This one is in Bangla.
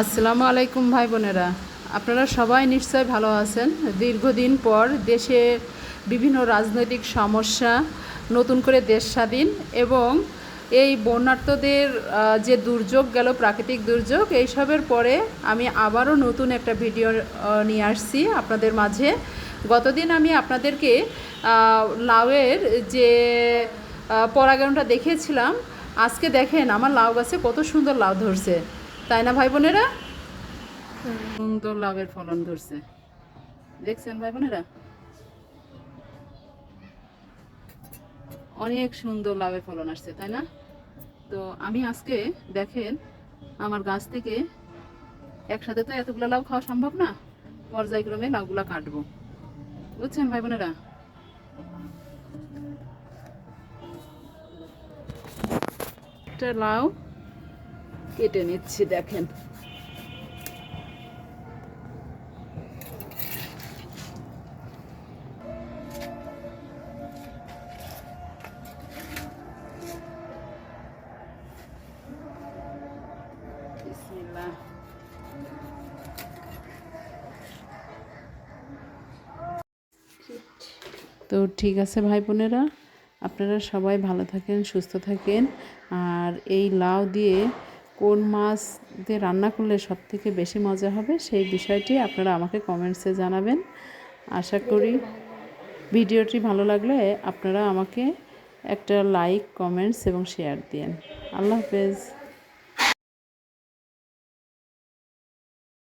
আসসালামু আলাইকুম ভাই বোনেরা, আপনারা সবাই নিশ্চয় ভালো আছেন। দীর্ঘদিন পর দেশে বিভিন্ন রাজনৈতিক সমস্যা, নতুন করে দেশ স্বাধীন এবং এই বন্যার্তদের যে দুর্যোগ গেল, প্রাকৃতিক দুর্যোগ, এইসবের পরে আমি আবারও নতুন একটা ভিডিও নিয়ে আসছি আপনাদের মাঝে। গতদিন আমি আপনাদেরকে লাউয়ের যে পরাগায়নটা দেখিয়েছিলাম। আজকে দেখেন আমার লাউ গাছে কত সুন্দর লাউ ধরছে, তাই না ভাই বোনেরা? সুন্দর লাউয়ের ফলন ধরছে, দেখছেন ভাই বোনেরা? অনেক সুন্দর লাউয়ের ফলন আসছে, তাই না? তো আমি আজকে দেখেন আমার গাছ থেকে একসাথে তো এতগুলো লাউ খাওয়া সম্ভব না, পর্যায়ক্রমে লাউগুলা কাটবো, বুঝছেন ভাই বোনেরা? একটা লাউ কেটে নিচ্ছি, দেখেন। বিসমিল্লাহ। তো ঠিক আছে ভাই বোনেরা, আপনারা সবাই ভালো থাকেন, সুস্থ থাকেন। আর এই লাউ দিয়ে কোন মাছ দিয়ে রান্না করলে সবথেকে বেশি মজা হবে সেই বিষয়টি আপনারা আমাকে কমেন্টসে জানাবেন। আশা করি ভিডিওটি ভালো লাগলে আপনারা আমাকে একটা লাইক, কমেন্টস এবং শেয়ার দিন। আল্লাহ হাফেজ।